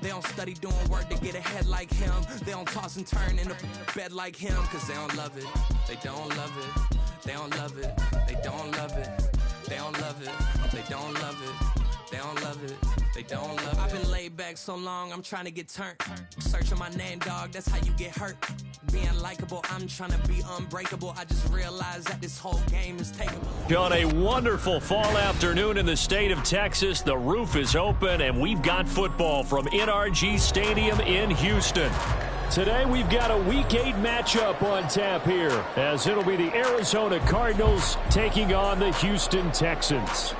They don't study doing work to get ahead like him. They don't toss and turn in the bed like him, cause they don't love it. They don't love it. They don't love it. They don't love it. They don't love it. They don't love it. They don't love it. They don't love it. I've been laid back so long, I'm trying to get turned. Searching my name, dog, that's how you get hurt. Being likable, I'm trying to be unbreakable. I just realized that this whole game is takeable. On a wonderful fall afternoon in the state of Texas, the roof is open, and we've got football from NRG Stadium in Houston. Today, we've got a Week 8 matchup on tap here, as it'll be the Arizona Cardinals taking on the Houston Texans.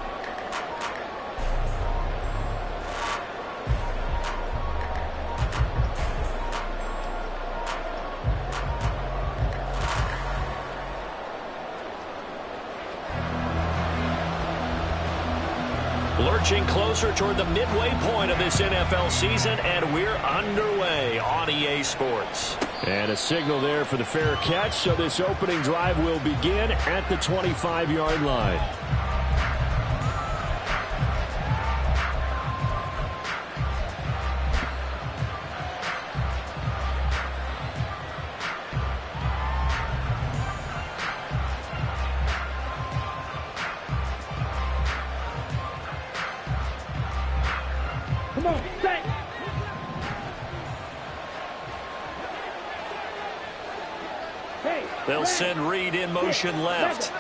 Lurching closer toward the midway point of this NFL season, and we're underway on EA Sports. And a signal there for the fair catch, so this opening drive will begin at the 25-yard line. They'll send Reed in motion left.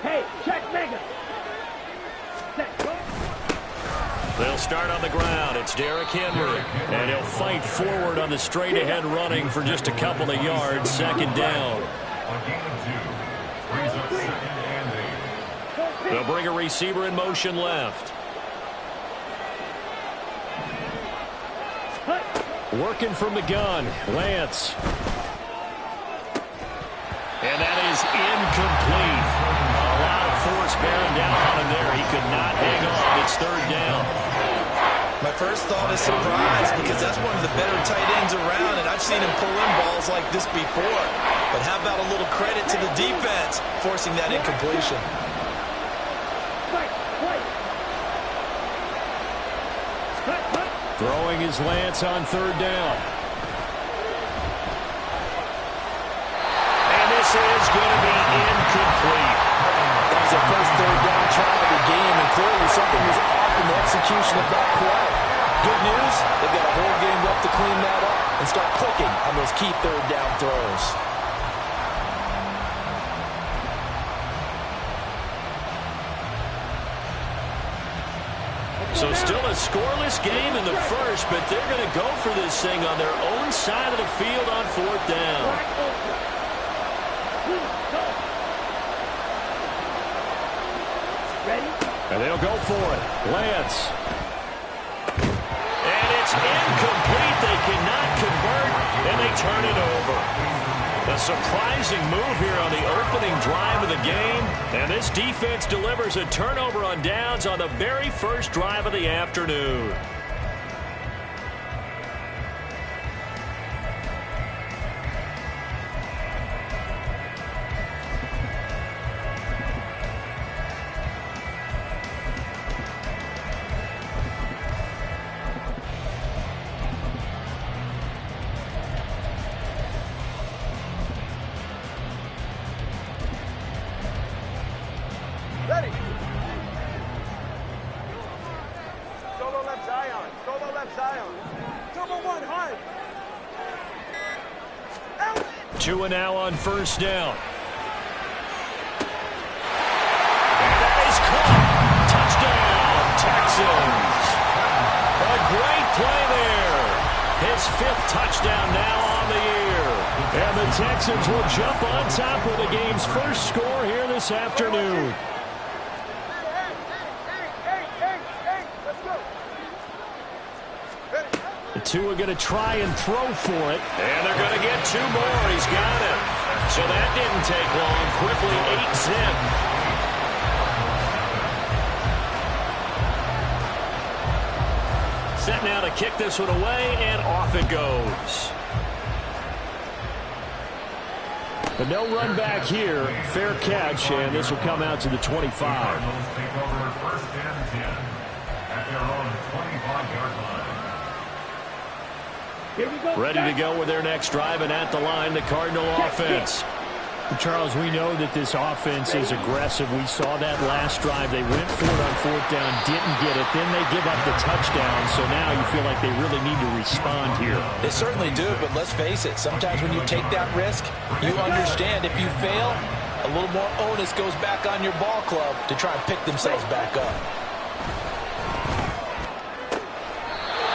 Hey, check mega. They'll start on the ground. It's Derrick Henry. And he'll fight forward on the straight-ahead running for just a couple of yards. Second down. They'll bring a receiver in motion left. Working from the gun, Lance. And that is incomplete. A lot of force bearing down on him there. He could not hang on. It's third down. My first thought is surprise, because that's one of the better tight ends around, and I've seen him pull in balls like this before. But how about a little credit to the defense forcing that incompletion? Throwing his Lance on third down. And this is going to be incomplete. That was the first third down try of the game, and clearly something was off in the execution of that play. Good news, they've got a whole game left to clean that up and start clicking on those key third down throws. So still a scoreless game in the first, but they're going to go for this thing on their own side of the field on fourth down. And they'll go for it. Lance. And it's incomplete. They cannot convert, and they turn it over. A surprising move here on the opening drive of the game. And this defense delivers a turnover on downs on the very first drive of the afternoon. Ready. Solo left Zion. Solo left Zion. Double one, hard. Out. 2 now on first down. And that is caught. Touchdown, Texans. A great play there. His 5th touchdown now on the year. And the Texans will jump on top with the game's first score here this afternoon. The two are going to try and throw for it. And they're going to get 2 more. He's got it. So that didn't take long. Quickly 8-zip. Set now to kick this one away, and off it goes. But no run back here. Fair catch, and this will come out to the 25. Ready to go with their next drive, and at the line, the Cardinal offense. Charles, we know that this offense is aggressive. We saw that last drive. They went for it on fourth down, didn't get it. Then they give up the touchdown. So now you feel like they really need to respond here. They certainly do, but let's face it. Sometimes when you take that risk, you understand if you fail, a little more onus goes back on your ball club to try and pick themselves back up.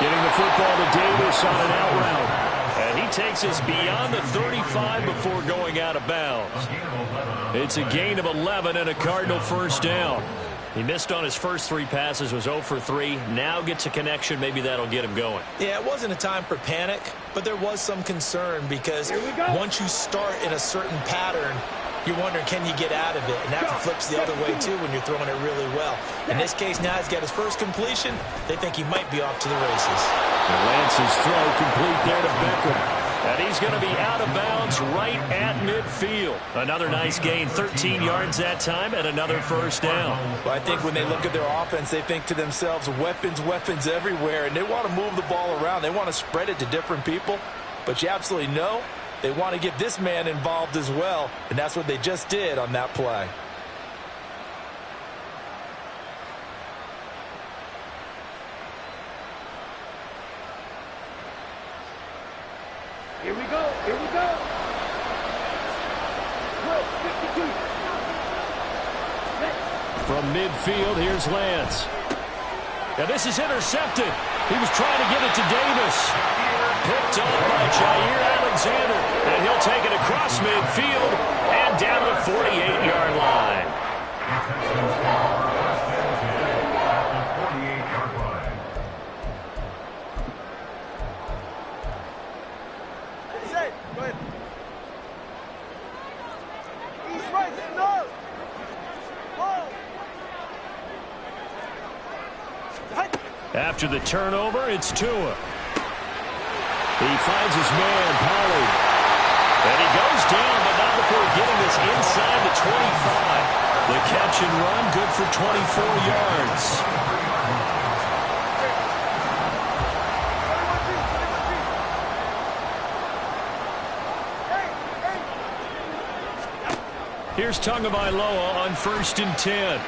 Getting the football to Davis on an out route. And he takes us beyond the 35 before going out of bounds. It's a gain of 11 and a Cardinal first down. He missed on his first 3 passes, was 0 for 3. Now gets a connection. Maybe that'll get him going. Yeah, it wasn't a time for panic, but there was some concern because once you start in a certain pattern, you're wondering, can you get out of it? And that flips the other way, too, when you're throwing it really well. In this case, now he's got his first completion. They think he might be off to the races. And Lance's throw complete there to Beckham. And he's going to be out of bounds right at midfield. Another nice gain, 13 yards that time, and another first down. Well, I think when they look at their offense, they think to themselves, weapons, weapons everywhere. And they want to move the ball around. They want to spread it to different people. But you absolutely know they want to get this man involved as well, and that's what they just did on that play. Here we go. Here we go. 12:52. From midfield, here's Lance. Now this is intercepted. He was trying to get it to Davis. Picked off by Jair Alexander. And he'll take it across midfield and down to the 48-yard line. Go ahead. East, right, north. After the turnover, it's Tua. He finds his man, Pollard. And he goes down, but not before getting this inside the 25. The catch and run, good for 24 yards. Here's Tagovailoa on 1st and 10.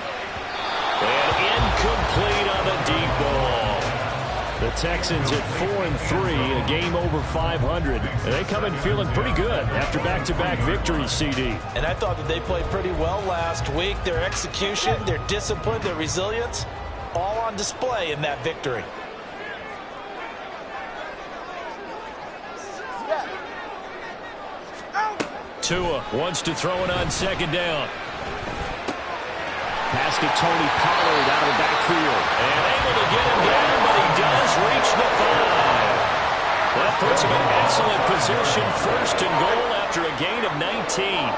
And incomplete on the deep ball. The Texans at 4-3, a game over 500. And they come in feeling pretty good after back-to-back victories, CD. And I thought that they played pretty well last week. Their execution, their discipline, their resilience, all on display in that victory. Tua wants to throw it on 2nd down. Pass to Tony Pollard out of the backfield. And able to get him down, but he does reach the 5. That puts him in excellent position, 1st and goal after a gain of 19.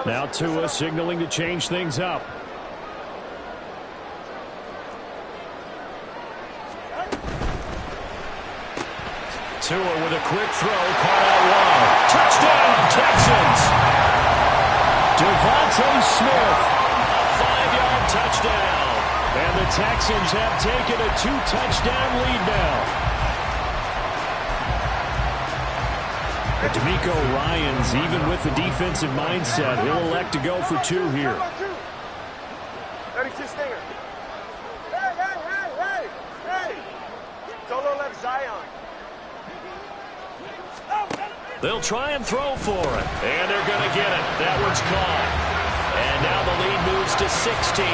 Now Tua signaling to change things up. Tua with a quick throw, caught out wide. Touchdown, Texans! Devontae Smith, a 5-yard touchdown. And the Texans have taken a 2-touchdown lead now. D'Amico Ryans, even with the defensive mindset, he'll elect to go for 2 here. 32 Stinger. Hey! Solo left Zion. They'll try and throw for it. And they're going to get it. That one's caught. And now the lead moves to 16-0.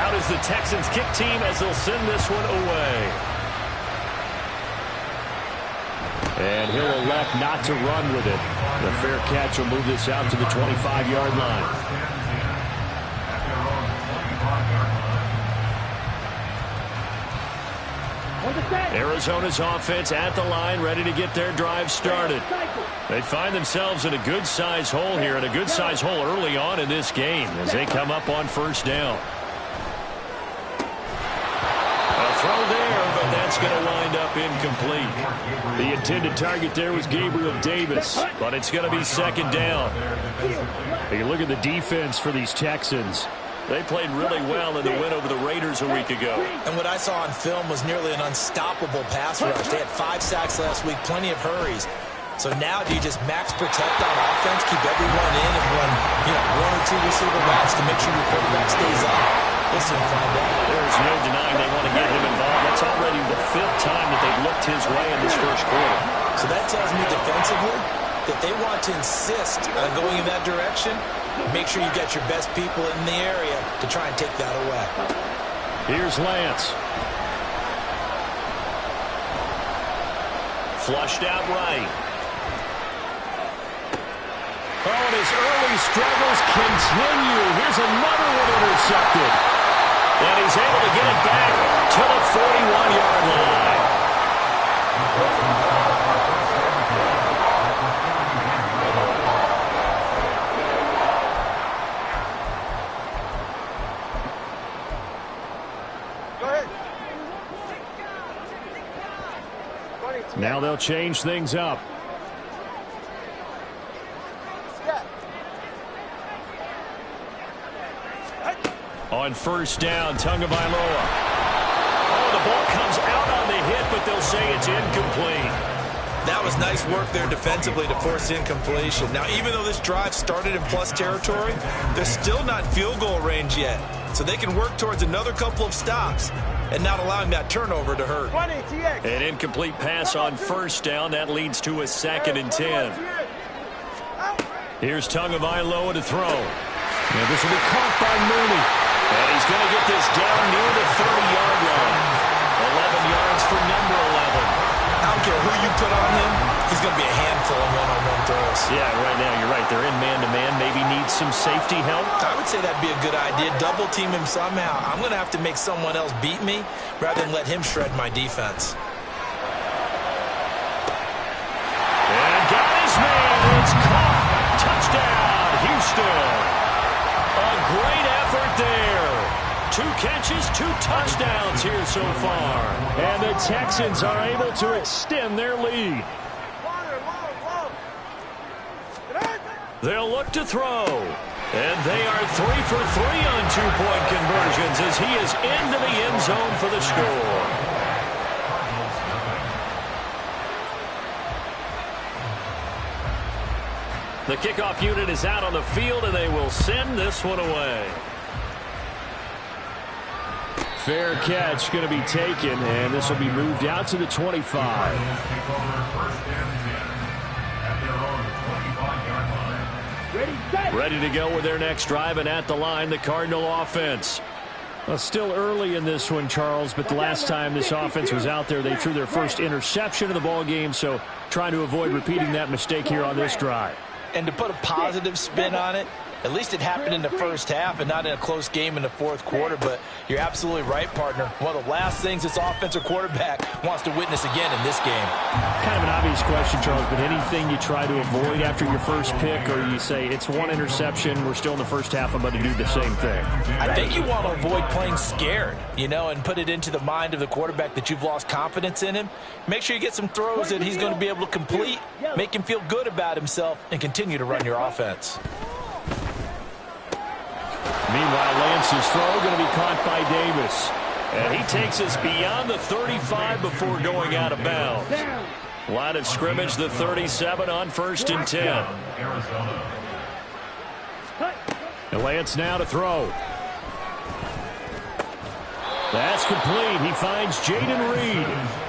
Out is the Texans kick team as they'll send this one away. And he'll elect not to run with it. The fair catch will move this out to the 25-yard line. Arizona's offense at the line, ready to get their drive started. They find themselves in a good-sized hole here, and a good-sized hole early on in this game as they come up on 1st down. A throw there, but that's that's going to wind up incomplete. The intended target there was Gabriel Davis, but it's going to be second down. You look at the defense for these Texans. They played really well in the win over the Raiders a week ago. And what I saw on film was nearly an unstoppable pass rush. They had 5 sacks last week, plenty of hurries. So now do you just max protect on offense, keep everyone in, and run 1 or 2 receiver routes to make sure your quarterback stays up? We'll soon find out. There's no denying they want to get him involved. That's already the 5th time that they've looked his way in this first quarter. So that tells me defensively that they want to insist on going in that direction. Make sure you get your best people in the area to try and take that away. Here's Lance. Flushed out right. Oh, and his early struggles continue. Here's another one intercepted. And he's able to get it back to the 41-yard line. Go ahead. Now they'll change things up. On first down, Tagovailoa. Oh, the ball comes out on the hit, but they'll say it's incomplete. That was nice work there defensively to force incompletion. Now, even though this drive started in plus territory, they're still not field goal range yet. So they can work towards another couple of stops and not allowing that turnover to hurt. An incomplete pass on first down. That leads to a 2nd and 10. Here's Tagovailoa to throw. Now this will be caught by Mooney. And he's going to get this down near the 30-yard line. 11 yards for number 11. I don't care who you put on him, he's going to be a handful of one-on-one throws. Yeah, right now, you're right. They're in man-to-man. Maybe needs some safety help. I would say that'd be a good idea. Double team him somehow. I'm going to have to make someone else beat me rather than let him shred my defense. And got his man. It's caught. Touchdown, Houston. A great effort there. 2 catches, 2 touchdowns here so far. And the Texans are able to extend their lead. They'll look to throw. And they are 3 for 3 on 2-point conversions as he is into the end zone for the score. The kickoff unit is out on the field, and they will send this one away. Fair catch going to be taken, and this will be moved out to the 25. Ready to go with their next drive, and at the line, the Cardinal offense. Well, still early in this one, Charles, but the last time this offense was out there, they threw their first interception of the ball game, so trying to avoid repeating that mistake here on this drive. And to put a positive spin on it, at least it happened in the first half and not in a close game in the fourth quarter. But you're absolutely right, partner. One of the last things this offensive quarterback wants to witness again in this game. Kind of an obvious question, Charles, but anything you try to avoid after your first pick, or you say it's 1 interception, we're still in the first half, I'm going to do the same thing? I think you want to avoid playing scared, and put it into the mind of the quarterback that you've lost confidence in him. Make sure you get some throws that he's going to be able to complete, make him feel good about himself, and continue to run your offense. Meanwhile, Lance's throw going to be caught by Davis. And he takes us beyond the 35 before going out of bounds. Line of scrimmage, the 37 on 1st and 10. And Lance now to throw. That's complete. He finds Jaden Reed.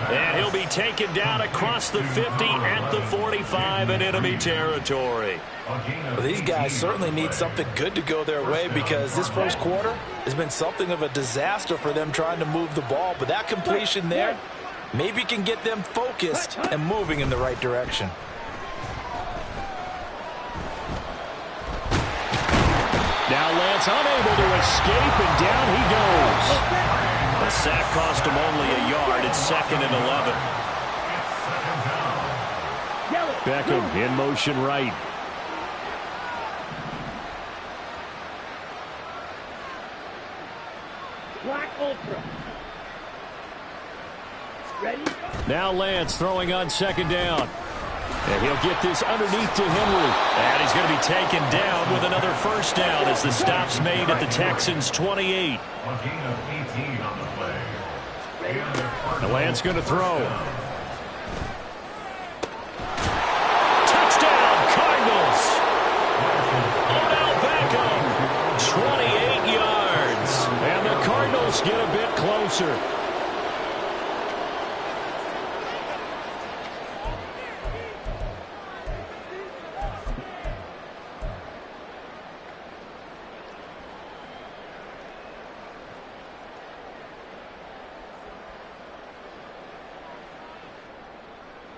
And he'll be taken down across the 50 at the 45 in enemy territory. Well, these guys certainly need something good to go their way because this first quarter has been something of a disaster for them trying to move the ball. But that completion there maybe can get them focused and moving in the right direction. Now Lance unable to escape, and down he goes. The sack cost him only a yard. It's 2nd and 11. Beckham in motion right. Black Ultra. Now Lance throwing on second down. And he'll get this underneath to Henry. And he's going to be taken down with another first down as the stop's made at the Texans' 28. And Lance going to throw. Touchdown, Cardinals. Odell Beckham, 28 yards. And the Cardinals get a bit closer.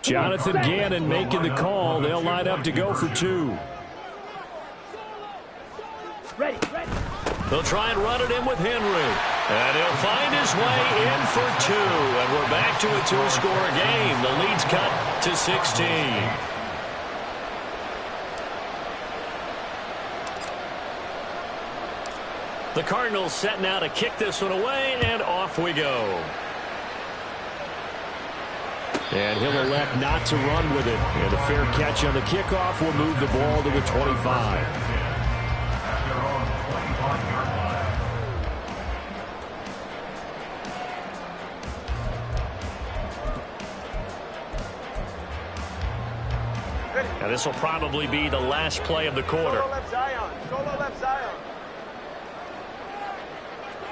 Jonathan Gannon making the call. They'll line up to go for 2. Ready. They'll try and run it in with Henry. And he'll find his way in for 2. And we're back to a 2-score game. The lead's cut to 16. The Cardinals set now to kick this one away, and off we go. And he'll elect not to run with it. And a fair catch on the kickoff will move the ball to the 25. And this will probably be the last play of the quarter. Solo left Zion. Solo left Zion.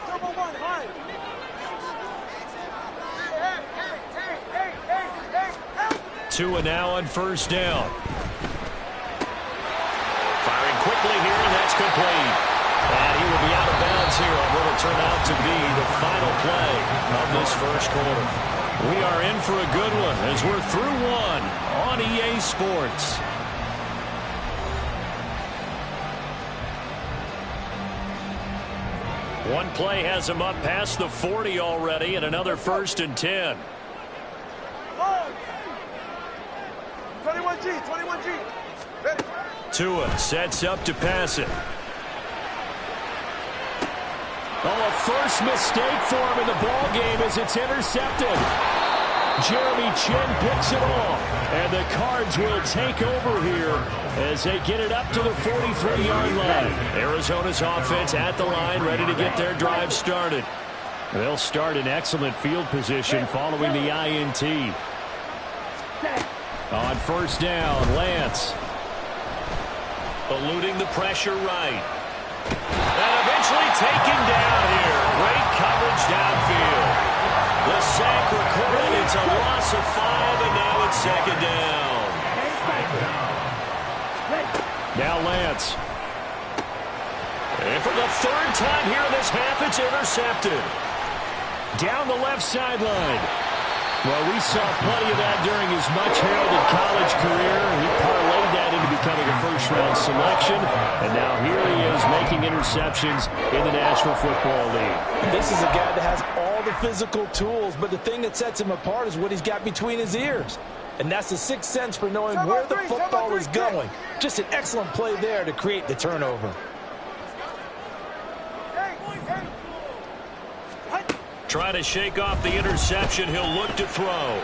Double one, line. Tua now on first down. Firing quickly here, and that's complete. And he will be out of bounds here on what will turn out to be the final play of this first quarter. We are in for a good one as we're through one on EA Sports. One play has him up past the 40 already, and another 1st and 10. 21G. Ready. Tua sets up to pass it. Oh, a first mistake for him in the ball game as it's intercepted. Jeremy Chin picks it off, and the Cards will take over here as they get it up to the 43-yard line. Arizona's offense at the line, ready to get their drive started. They'll start in excellent field position following the INT. On first down, Lance. Eluding the pressure right. And eventually taken down here. Great coverage downfield. The sack recorded. It's a loss of 5, and now it's second down. Now Lance. And for the 3rd time here in this half, it's intercepted. Down the left sideline. Well, we saw plenty of that during his much-heralded college career. He parlayed that into becoming a first-round selection, and now here he is making interceptions in the National Football League. This is a guy that has all the physical tools, but the thing that sets him apart is what he's got between his ears. And that's the sixth sense for knowing where the football is going. Just an excellent play there to create the turnover. Try to shake off the interception. He'll look to throw.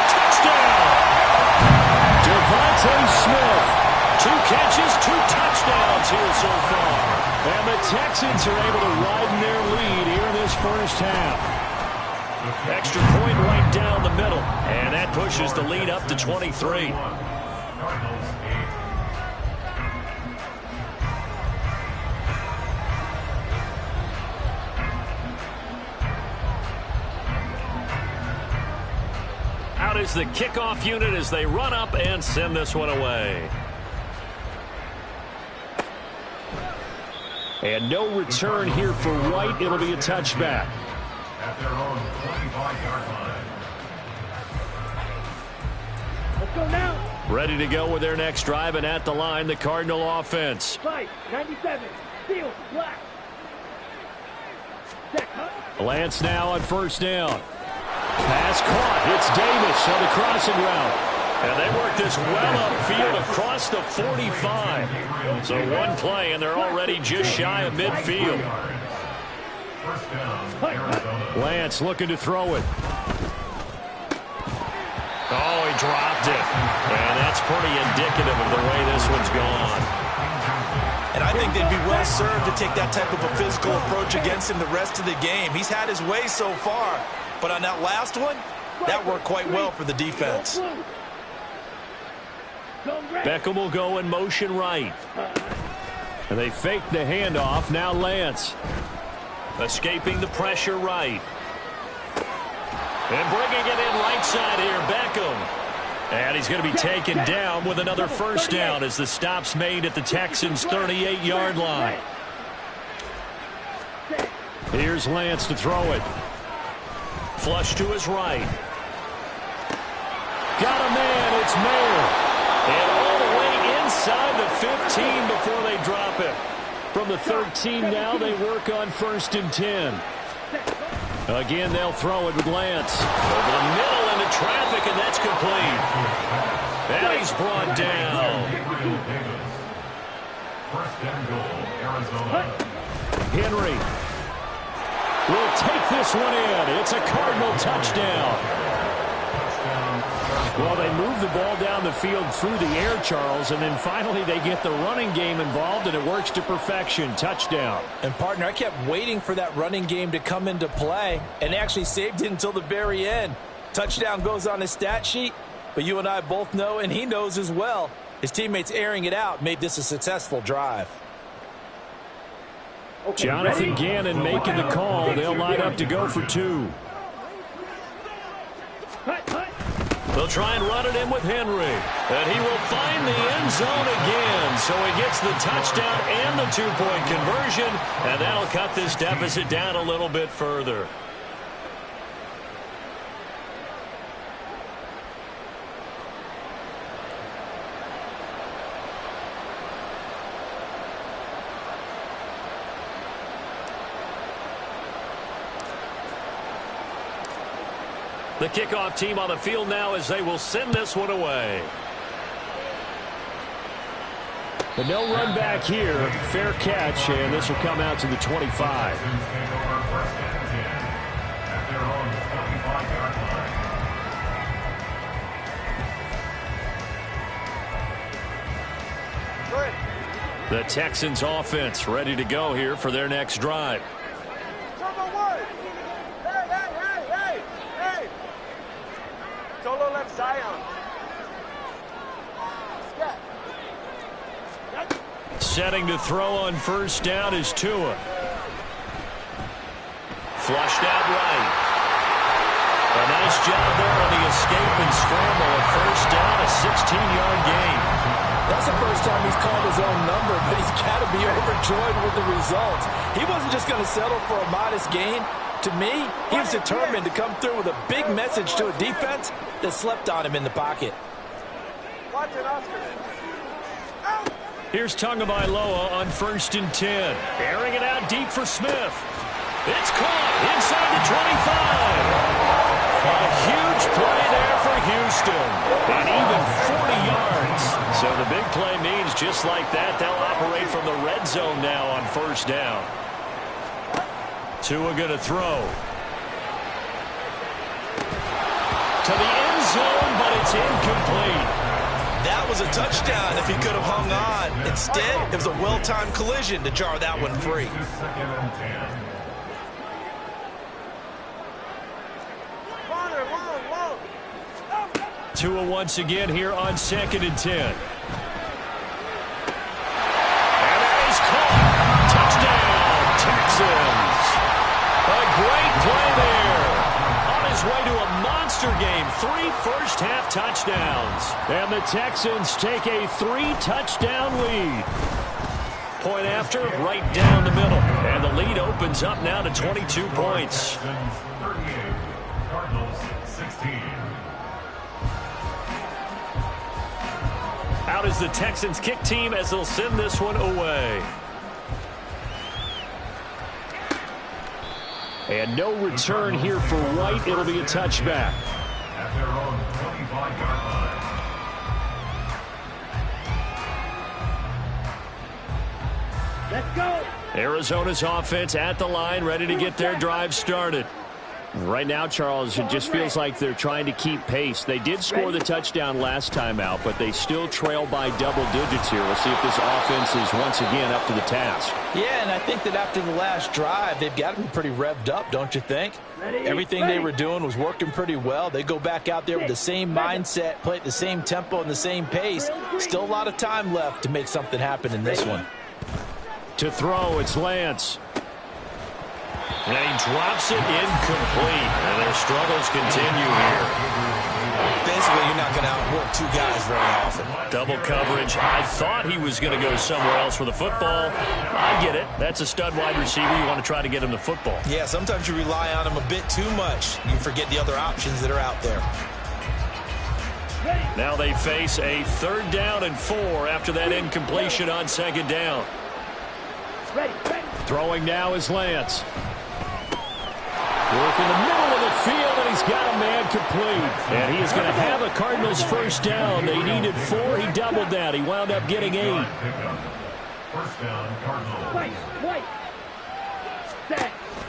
Touchdown! Devontae Smith. 2 catches, 2 touchdowns here so far. And the Texans are able to widen their lead here in this first half. Extra point right down the middle. And that pushes the lead up to 23. Out is the kickoff unit as they run up and send this one away. And no return here for White. It'll be a touchback. At their own 25-yard line. Let's go now. Ready to go with their next drive, and at the line, the Cardinal offense. Fight, 97, steel, black. Lance now on first down. Pass caught. It's Davis on the crossing route. And they work this well upfield across the 45. So one play, and they're already just shy of midfield. First down, Arizona. Lance looking to throw it. dropped it. And that's pretty indicative of the way this one's gone. And I think they'd be well served to take that type of a physical approach against him the rest of the game. He's had his way so far, but on that last one, that worked quite well for the defense. Beckham will go in motion right. And they fake the handoff. Now Lance. Escaping the pressure right. And bringing it in right side here, Beckham. And he's going to be taken down with another first down as the stop's made at the Texans' 38-yard line. Here's Lance to throw it. Flush to his right. Got a man, it's Mayer. And all the way inside the 15 before they drop it. From the 13 now, they work on 1st and 10. Again, they'll throw it with Lance. Over the middle into traffic, and that's complete. And he's brought down. First and goal, Arizona. Henry will take this one in. It's a Cardinal touchdown. Well, they move the ball down the field through the air, Charles, and then finally they get the running game involved, and it works to perfection. Touchdown. And, partner, I kept waiting for that running game to come into play and actually saved it until the very end. Touchdown goes on his stat sheet, but you and I both know, and he knows as well, his teammates airing it out made this a successful drive. Jonathan Gannon making the call. They'll line up to go for 2. They'll try and run it in with Henry. And he will find the end zone again. So he gets the touchdown and the 2-point conversion. And that'll cut this deficit down a little bit further. The kickoff team on the field now as they will send this one away. But no run back here. Fair catch, and this will come out to the 25. The Texans offense ready to go here for their next drive. Solo left Zion. Setting to throw on first down is Tua. Flushed out right. A nice job there on the escape and scramble. A first down, a 16-yard gain. That's the first time he's called his own number, but he's got to be overjoyed with the results. He wasn't just going to settle for a modest gain. To me, he was determined to come through with a big message to a defense that slept on him in the pocket. Watch it, Oscar. Here's Tagovailoa on 1st and 10. Airing it out deep for Smith. It's caught inside the 25. A huge play there for Houston. And even 40 yards. So the big play means just like that, they'll operate from the red zone now on first down. Tua going to throw. To the end zone, but it's incomplete. That was a touchdown if he could have hung on. Instead, it was a well-timed collision to jar that one free. Tua once again here on 2nd and 10. And that is caught. Touchdown, Texans. A great play there. On his way to a monster game. 3 first-half touchdowns. And the Texans take a 3-touchdown lead. Point after, right down the middle. And the lead opens up now to 22 points. 38, Cardinals 16. Out is the Texans kick team as they'll send this one away. And no return here for White. It'll be a touchback. At their own 25-yard line. Let's go. Arizona's offense at the line, ready to get their drive started. Right now, Charles, it just feels like they're trying to keep pace. They did score the touchdown last time out, but they still trail by double digits here. We'll see if this offense is once again up to the task. Yeah, and I think that after the last drive, they've got to be pretty revved up, don't you think? Everything they were doing was working pretty well. They go back out there with the same mindset, play at the same tempo and the same pace. Still a lot of time left to make something happen in this one. To throw, it's Lance. And he drops it incomplete. And their struggles continue here. Basically, you're not going to outwork two guys very often. Double coverage. I thought he was going to go somewhere else for the football. I get it. That's a stud wide receiver. You want to try to get him the football. Yeah, sometimes you rely on him a bit too much. You forget the other options that are out there. Now they face a 3rd down and 4 after that incompletion on 2nd down. Throwing now is Lance. Work in the middle of the field, and he's got a man complete. And he is going to have a Cardinals 1st down. They needed 4. He doubled that. He wound up getting 8. 1st down, Cardinals.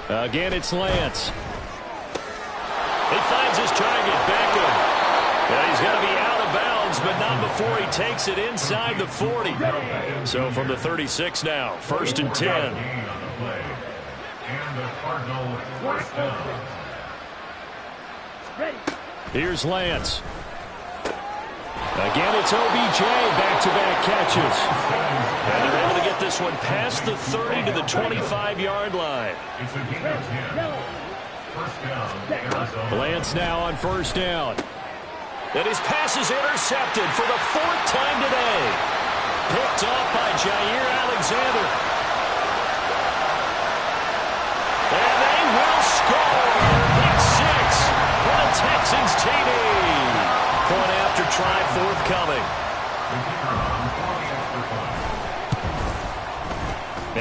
Again, it's Lance. He finds his target, Beckham. Yeah, he's got to be out of bounds, but not before he takes it inside the 40. So from the 36 now, 1st and 10. And the Cardinal 1st down. Here's Lance. Again, it's OBJ, back-to-back catches. And they're able to get this one past the 30 to the 25-yard line. It's a gain of 10. 1st down, Arizona. Lance now on 1st down. And his pass is intercepted for the 4th time today. Picked off by Jair Alexander. And they will score. Pick 6 for the Texans TD. Point after try forthcoming.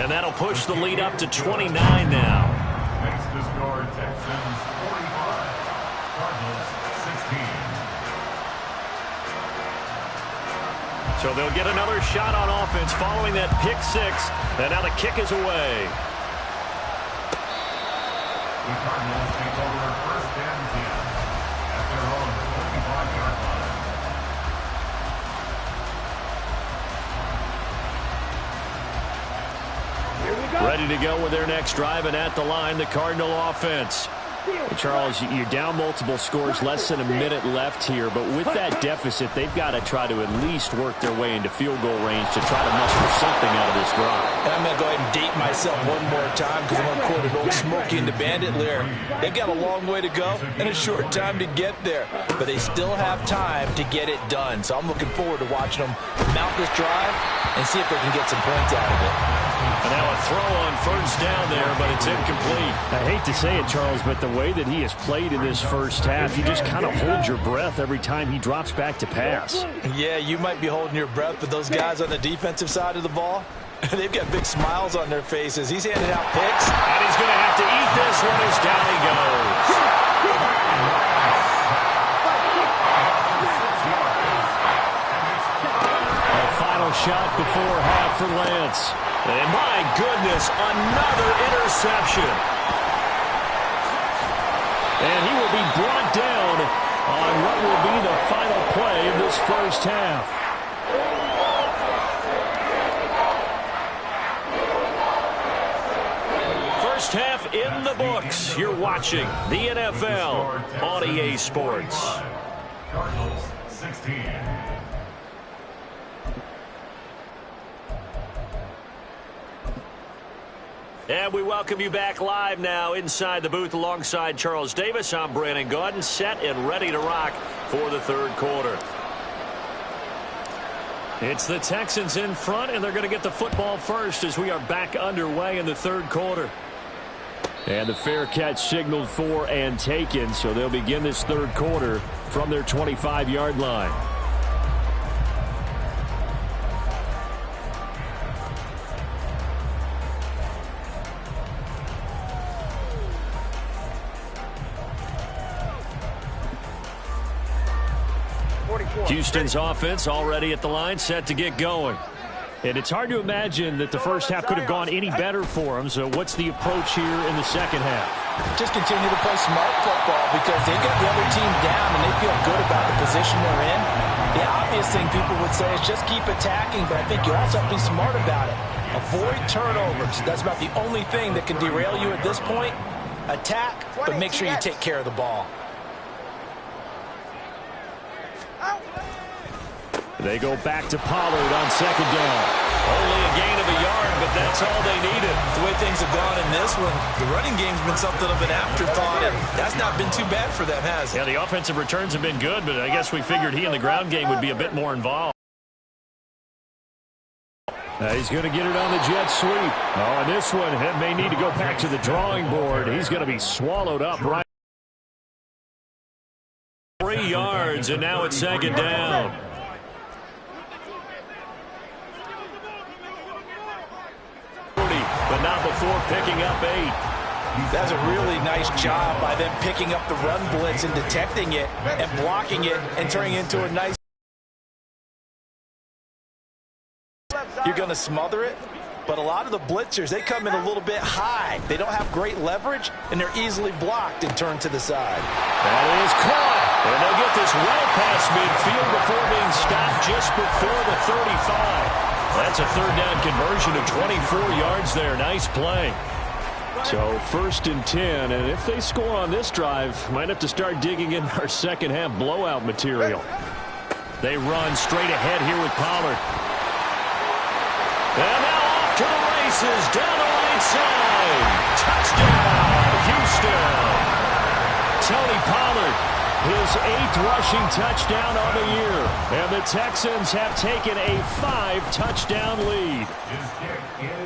And that'll push the lead up to 29 now. Next to score, Texans 45, Cardinals 16. So they'll get another shot on offense following that pick 6. And now the kick is away. The Cardinals take over 1st and 10 at their own 25-yard line. Ready to go with their next drive, and at the line, the Cardinal offense. Charles, you're down multiple scores, less than a minute left here, but with that deficit, they've got to try to at least work their way into field goal range to try to muster something out of this drive. And I'm going to go ahead and date myself one more time because I'm going to quote an old Smokey and the Bandit lyric. They've got a long way to go and a short time to get there, but they still have time to get it done. So I'm looking forward to watching them mount this drive and see if they can get some points out of it. And now a throw on 1st down there, but it's incomplete. I hate to say it, Charles, but the way that he has played in this 1st half, you just kind of hold your breath every time he drops back to pass. Yeah, you might be holding your breath, but those guys on the defensive side of the ball, they've got big smiles on their faces. He's handing out picks. And he's going to have to eat this one as down he goes. A final shot before half for Lance. And my goodness, another interception. And he will be brought down on what will be the final play of this 1st half. First half in the books. You're watching the NFL on EA Sports. Cardinals 16. And we welcome you back live now inside the booth alongside Charles Davis. I'm Brandon Gaudin, set and ready to rock for the 3rd quarter. It's the Texans in front, and they're going to get the football first as we are back underway in the 3rd quarter. And the fair catch signaled for and taken, so they'll begin this 3rd quarter from their 25-yard line. Houston's offense already at the line, set to get going. And it's hard to imagine that the first half could have gone any better for them. So what's the approach here in the second half? Just continue to play smart football because they got the other team down and they feel good about the position they're in. The obvious thing people would say is just keep attacking, but I think you also have to be smart about it. Avoid turnovers. That's about the only thing that can derail you at this point. Attack, but make sure you take care of the ball. They go back to Pollard on second down. Only a gain of a yard, but that's all they needed. The way things have gone in this one, the running game's been something of an afterthought, and that's not been too bad for them, has it? Yeah, the offensive returns have been good, but I guess we figured he in the ground game would be a bit more involved. He's going to get it on the jet sweep. Oh, and this one may need to go back to the drawing board. He's going to be swallowed up right. 3 yards, and now it's second down. But not before picking up 8. That's a really nice job by them picking up the run blitz and detecting it and blocking it and turning it into a nice. You're going to smother it, but a lot of the blitzers, they come in a little bit high. They don't have great leverage, and they're easily blocked and turned to the side. That is caught, and they'll get this well past midfield before being stopped just before the 35. That's a third down conversion of 24 yards there. Nice play. So 1st and 10, and if they score on this drive, might have to start digging in our second half blowout material. They run straight ahead here with Pollard. And now off to the races, down the right side. Touchdown, Houston. Tony Pollard, his 8th rushing touchdown on the year. And the Texans have taken a 5-touchdown lead.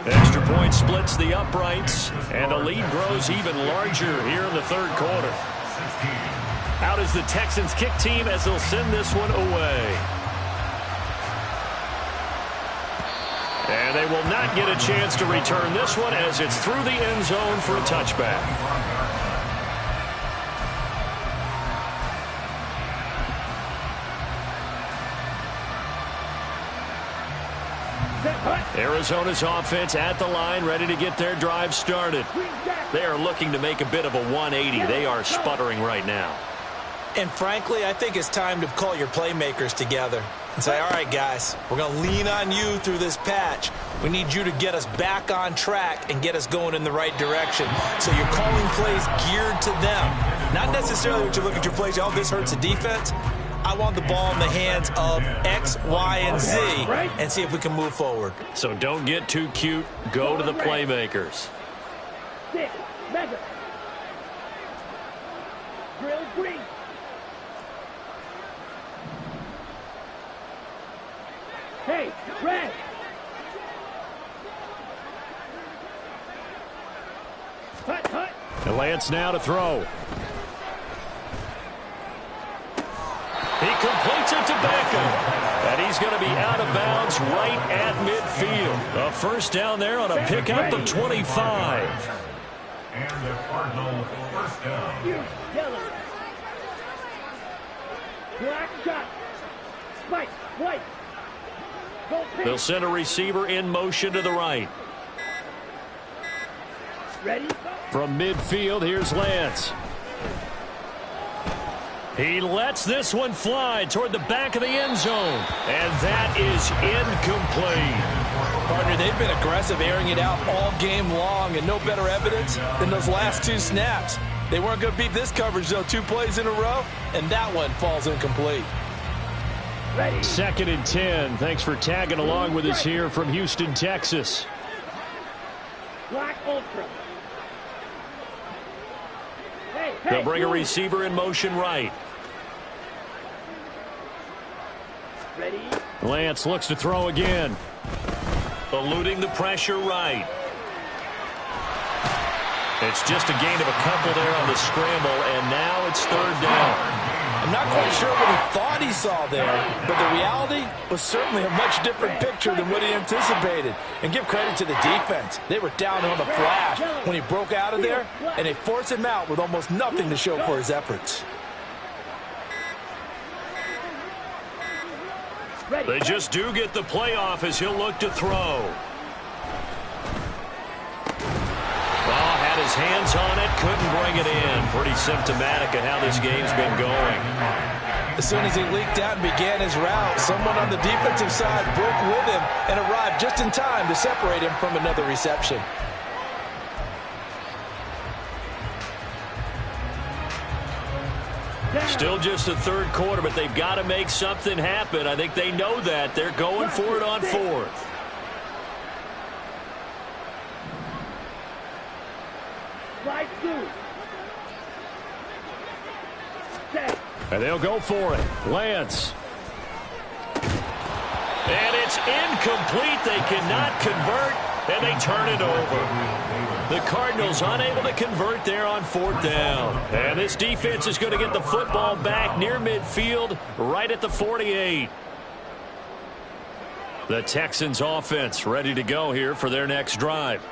Extra point splits the uprights, and the lead grows even larger here in the third quarter. Out is the Texans kick team as they'll send this one away. And they will not get a chance to return this one as it's through the end zone for a touchback. Arizona's offense at the line, ready to get their drive started. They are looking to make a bit of a 180. They are sputtering right now. And frankly, I think it's time to call your playmakers together and say, all right, guys, we're going to lean on you through this patch. We need you to get us back on track and get us going in the right direction. So you're calling plays geared to them. Not necessarily what you look at your plays, oh, this hurts the defense. I want the ball in the hands of X, Y, and Z and see if we can move forward. So don't get too cute. Go to the playmakers. 6, mega. Drill green. Hey, red. Hut, hut. And Lance now to throw. He completes it to Beckham. And he's going to be out of bounds right at midfield. A first down there on a pickup of 25. And the Cardinals first down. Yellow. Black shot. White, white. They'll send a receiver in motion to the right. Ready? From midfield, here's Lance. He lets this one fly toward the back of the end zone. And that is incomplete. Partner, they've been aggressive, airing it out all game long, and no better evidence than those last 2 snaps. They weren't going to beat this coverage, though, 2 plays in a row, and that one falls incomplete. Ready. 2nd and 10. Thanks for tagging along with us here from Houston, Texas. Black ultra. They'll bring a receiver in motion right. Ready? Lance looks to throw again. Eluding the pressure right. It's just a gain of a couple there on the scramble, and now it's 3rd down. I'm not quite sure what he thought he saw there, but the reality was certainly a much different picture than what he anticipated. And give credit to the defense. They were down on the flash when he broke out of there, and they forced him out with almost nothing to show for his efforts. They just do get the playoff as he'll look to throw. Well, had his hands on it, couldn't bring it in. Pretty symptomatic of how this game's been going. As soon as he leaked out and began his route, someone on the defensive side broke with him and arrived just in time to separate him from another reception. Still just the third quarter, but they've got to make something happen. I think they know that. They're going for it on fourth. Slide 2. Set. And they'll go for it. Lance. And it's incomplete. They cannot convert, and they turn it over. The Cardinals unable to convert there on fourth down. And this defense is going to get the football back near midfield, right at the 48. The Texans offense ready to go here for their next drive.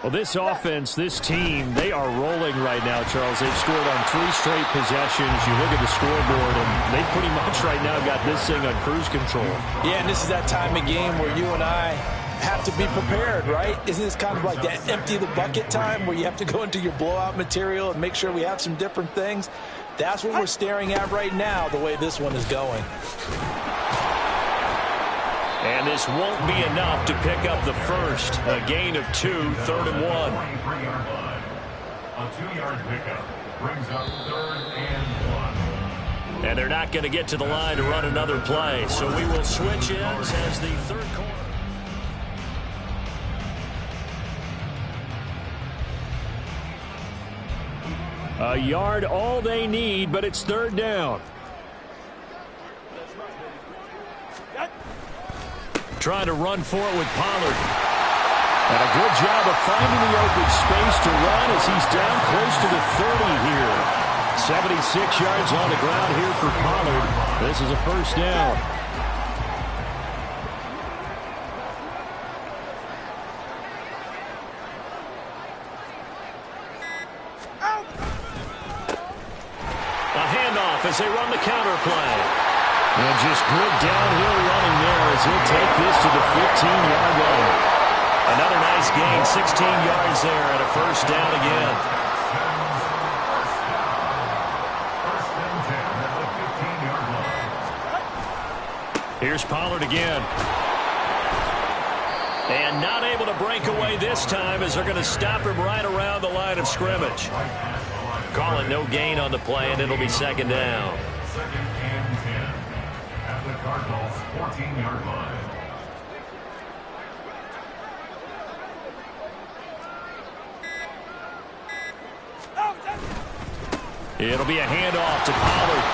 Well, this offense, this team, they are rolling right now, Charles. They've scored on 3 straight possessions. You look at the scoreboard, and they pretty much right now got this thing on cruise control. Yeah, and this is that time of game where you and I have to be prepared, right? Isn't this kind of like that empty the bucket time where you have to go into your blowout material and make sure we have some different things? That's what we're staring at right now, the way this one is going. And this won't be enough to pick up the first. A gain of 2, 3rd and 1. A 2-yard pickup brings up 3rd and 1. And they're not going to get to the line to run another play. So we will switch ends as the third quarter. A yard all they need, but it's 3rd down. Trying to run for it with Pollard. And a good job of finding the open space to run as he's down close to the 30 here. 76 yards on the ground here for Pollard. This is a first down. A handoff as they run the counter play. And just good downhill running there as he'll take this to the 15-yard line. Another nice gain, 16 yards there, and a first down again. First and 10 at the 15-yard line. Here's Pollard again. And not able to break away this time as they're going to stop him right around the line of scrimmage. Call it no gain on the play, and it'll be 2nd down. 2nd and 10 at the Cardinals' 14-yard line. It'll be a handoff to Pollard.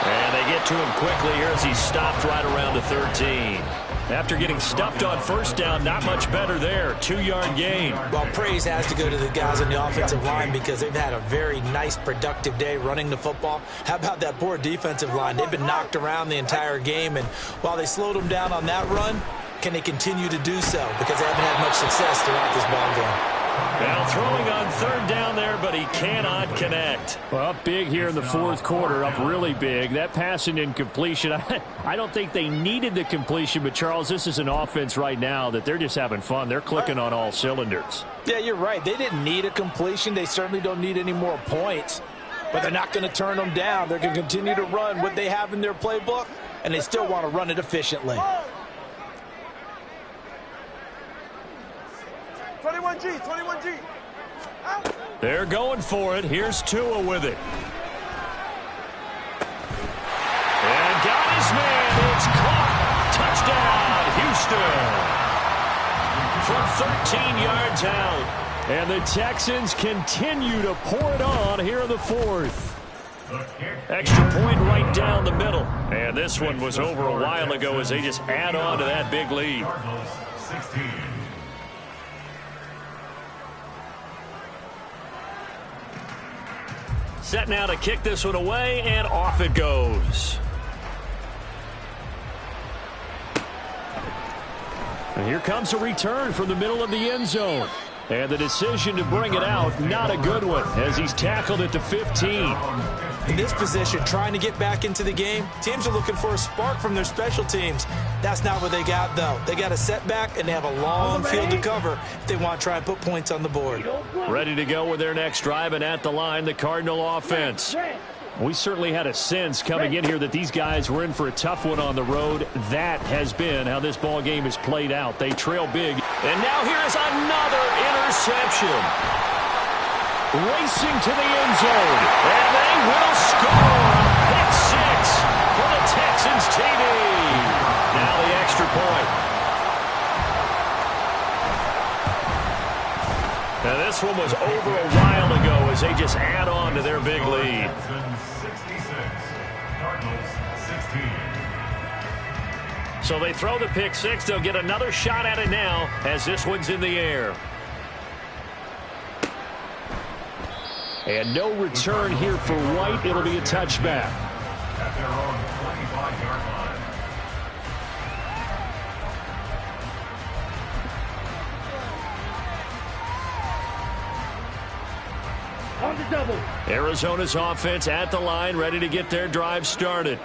And they get to him quickly here as he's stopped right around the 13. After getting stuffed on first down, not much better there. 2-yard gain. Well, praise has to go to the guys on the offensive line because they've had a very nice, productive day running the football. How about that poor defensive line? They've been knocked around the entire game, and while they slowed them down on that run, can they continue to do so? Because they haven't had much success throughout this ball game. Now throwing on 3rd down there, but he cannot connect. Well, up big here in the 4th quarter, up really big. That passing incompletion, I don't think they needed the completion, but Charles, this is an offense right now that they're just having fun. They're clicking on all cylinders. Yeah, you're right. They didn't need a completion. They certainly don't need any more points, but they're not going to turn them down. They're going to continue to run what they have in their playbook, and they still want to run it efficiently. 21G, 21G. Out. They're going for it. Here's Tua with it. And got his man. It's caught. Touchdown, Houston. From 13 yards out. And the Texans continue to pour it on here in the 4th. Extra point right down the middle. And this one was over a while ago as they just add on to that big lead. 16. Set now to kick this one away, and off it goes. And here comes a return from the middle of the end zone. And the decision to bring it out, not a good one, as he's tackled at the 15. in this position, trying to get back into the game. Teams are looking for a spark from their special teams. That's not what they got, though. They got a setback, and they have a long field to cover if they want to try and put points on the board. Ready to go with their next drive, and at the line, the Cardinal offense. We certainly had a sense coming in here that these guys were in for a tough one on the road. That has been how this ball game is played out. They trail big. And now here is another interception. Racing to the end zone. And they will score. Pick six for the Texans TV. Now the extra point. Now this one was over a while ago as they just add on to their big lead. So they throw the pick six. They'll get another shot at it now as this one's in the air. And no return here for White. It'll be a touchback. At their own 25-yard line. On the double. Arizona's offense at the line, ready to get their drive started.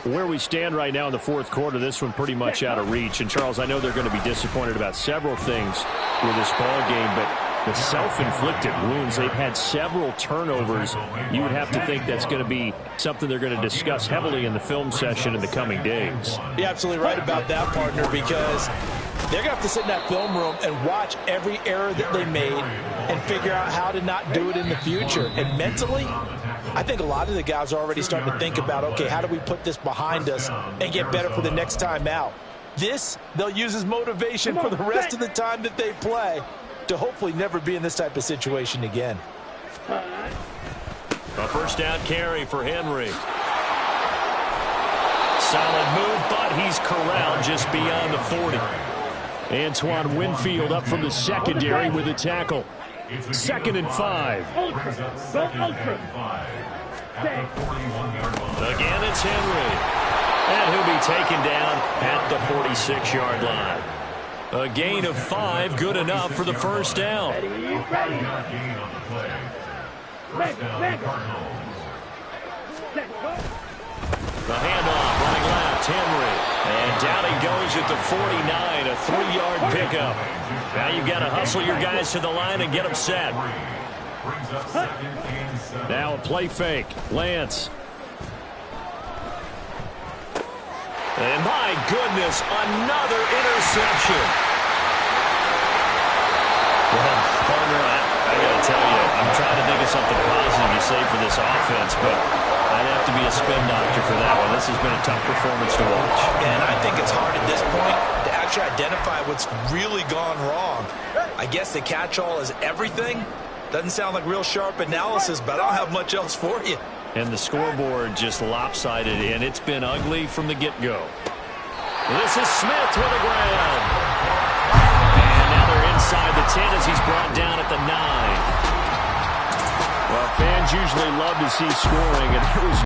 Where we stand right now in the fourth quarter, this one pretty much out of reach. And, Charles, I know they're going to be disappointed about several things with this ball game, but the self-inflicted wounds, they've had several turnovers. You would have to think that's going to be something they're going to discuss heavily in the film session in the coming days. You're absolutely right about that, partner, because they're going to have to sit in that film room and watch every error that they made and figure out how to not do it in the future. And mentally, I think a lot of the guys are already starting to think about, okay, how do we put this behind us and get better for the next time out? This, they'll use as motivation for the rest of the time that they play to hopefully never be in this type of situation again. A first down carry for Henry. Solid move, but he's corralled just beyond the 40. Antoine Winfield up from the secondary with a tackle. 2nd and 5. Again, it's Henry. And he'll be taken down at the 46-yard line. A gain of 5, good enough for the first down. Gain on the play. First down, Cardinals. The handoff, running left, Henry. And down he goes at the 49, a 3-yard pickup. Now you've got to hustle your guys to the line and get them set. Now a play fake, Lance. And my goodness, another interception. Well, partner, I got to tell you, I'm trying to think of something positive to say for this offense, but I'd have to be a spin doctor for that one. This has been a tough performance to watch. And I think it's hard at this point to actually identify what's really gone wrong. I guess the catch-all is everything. Doesn't sound like real sharp analysis, but I don't have much else for you. And the scoreboard just lopsided, and it's been ugly from the get-go. This is Smith with the ground. And now they're inside the 10 as he's brought down at the 9. Well, fans usually love to see scoring, and there was